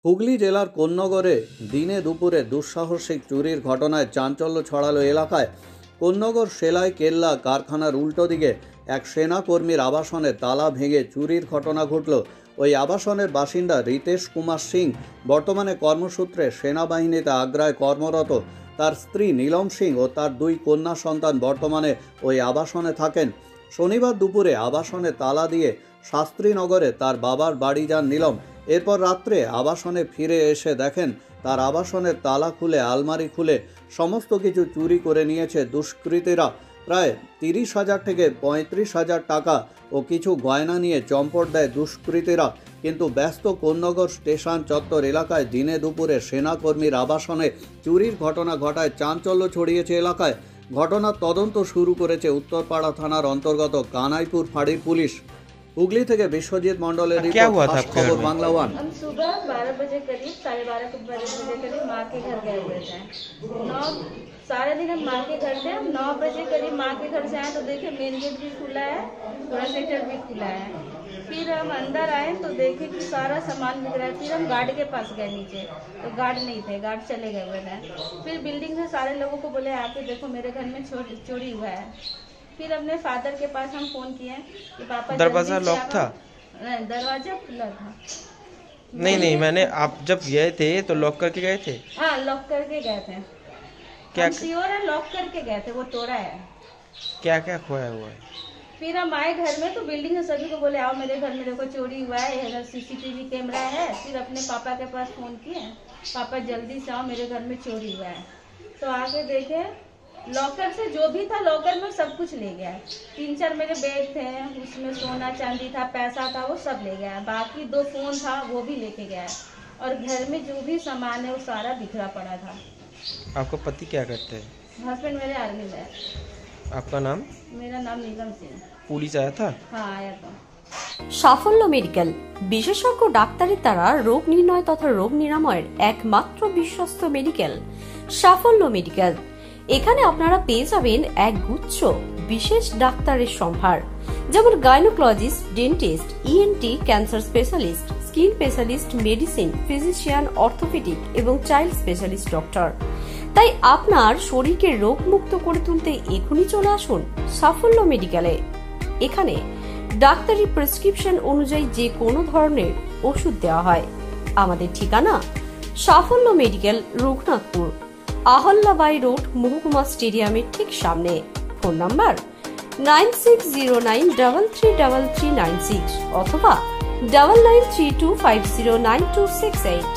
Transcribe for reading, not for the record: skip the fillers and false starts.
হুগলি জেলার কোন্নগরে দিনে দুপুরে দুঃসাহসিক চুরির ঘটনায় চাঞ্চল্য ছড়ালো এলাকায়। কোন্নগর সেলাই কেল্লা কারখানার উল্টো দিকে এক সেনাকর্মীর আবাসনে তালা ভেঙে চুরির ঘটনা ঘটল। ওই আবাসনের বাসিন্দা রিতেশ কুমার সিং বর্তমানে কর্মসূত্রে সেনাবাহিনীতে আগ্রায় কর্মরত। তার স্ত্রী নীলম সিং ও তার দুই কন্যা সন্তান বর্তমানে ওই আবাসনে থাকেন। শনিবার দুপুরে আবাসনে তালা দিয়ে শাস্ত্রীনগরে তার বাবার বাড়ি যান নীলম। এরপর রাত্রে আবাসনে ফিরে এসে দেখেন তার আবাসনের তালা খুলে আলমারি খুলে সমস্ত কিছু চুরি করে নিয়েছে দুষ্কৃতীরা। প্রায় 30,000 থেকে 35,000 টাকা ও কিছু গয়না নিয়ে চম্পট দেয় দুষ্কৃতীরা। কিন্তু ব্যস্ত কোন্নগর স্টেশন চত্বর এলাকায় দিনে দুপুরে সেনাকর্মীর আবাসনে চুরির ঘটনা ঘটায় চাঞ্চল্য ছড়িয়েছে এলাকায়। ঘটনার তদন্ত শুরু করেছে উত্তরপাড়া থানার অন্তর্গত কানাইপুর ফাঁড়ির পুলিশ। हुगली থেকে বিশ্বজিৎ মণ্ডলের রিপোর্ট, খবর বাংলা ওয়ান। हम सुबह 12 बजे करीब 12:30 बजे करीब माँ के घर गए हुए थे। सारे दिन हम माँ के घर थे। 9 बजे करीब माँ के घर से आए तो देखे मेन गेट भी खुला है, थोड़ा शटर भी खुला है। फिर हम अंदर आए तो देखे कि सारा सामान बिक रहा है। फिर हम गार्ड के पास गए नीचे तो गार्ड नहीं थे, गार्ड चले गए हुए थे। फिर बिल्डिंग से सारे लोगों को बोले आके देखो मेरे घर में चोरी हुआ है। फिर अपने फादर के पास हम फोन किए कि पापा दरवाजा लॉक था? नहीं, दरवाजा खुला था। नहीं मैंने आप जब गए थे तो लॉक करके गए थे? हाँ, लॉक करके गए थे। क्या श्योर है, लॉक करके गए थे, वो तोड़ा है। क्या क्या खोया हुआ है? फिर हम आए घर में तो बिल्डिंग से सभी को बोले आओ मेरे घर में देखो चोरी हुआ है, इधर CCTV कैमरा है। फिर अपने पापा के पास फोन किए, पापा जल्दी से आओ मेरे घर में चोरी हुआ है। तो आके देखे लॉकर से जो भी था लॉकर में सब कुछ ले गया। 3-4 मेरे बैग थे, उसमें सोना चांदी था, पैसा था, वो सब ले गया। बाकी 2 फोन था वो भी लेके गया। और घर में जो भी सामान है वो सारा बिखरा पड़ा था। आपका पति क्या करते हैं? हस्बैंड मेरे आर्मी में। आपका नाम? मेरा नाम नीलम सिंह। पुलिस आया था? हाँ, आया था। সাফল্য মেডিকেল বিশেষজ্ঞ ডাক্তারের দ্বারা রোগ নির্ণয় তথা রোগ নিরাময়ের একমাত্র বিশ্বস্ত মেডিকেল সাফল্য মেডিকেল। এখানে আপনারা পেয়ে যাবেন এক গুচ্ছ বিশেষ ডাক্তারের সম্ভার, যেমন gynaecologist, dentist, ENT, cancer specialist, skin specialist, medicine, physician, orthopaedic এবং চাইল্ড স্পেশালিস্ট ডক্টর। তাই আপনার শরীরকে রোগমুক্ত করে তুলতে এখনই চলে আসুন সাফল্য মেডিকেলে। এখানে ডাক্তারি প্রেসক্রিপশন অনুযায়ী যে কোনো ধরনের ওষুধ দেওয়া হয়। আমাদের ঠিকানা সাফল্য মেডিকেল, রঘুনাথপুর, আহল্যাবাই রোড, মহকুমা স্টেডিয়ামের ঠিক সামনে। ফোন নাম্বার 9609333396 অথবা 9932509268।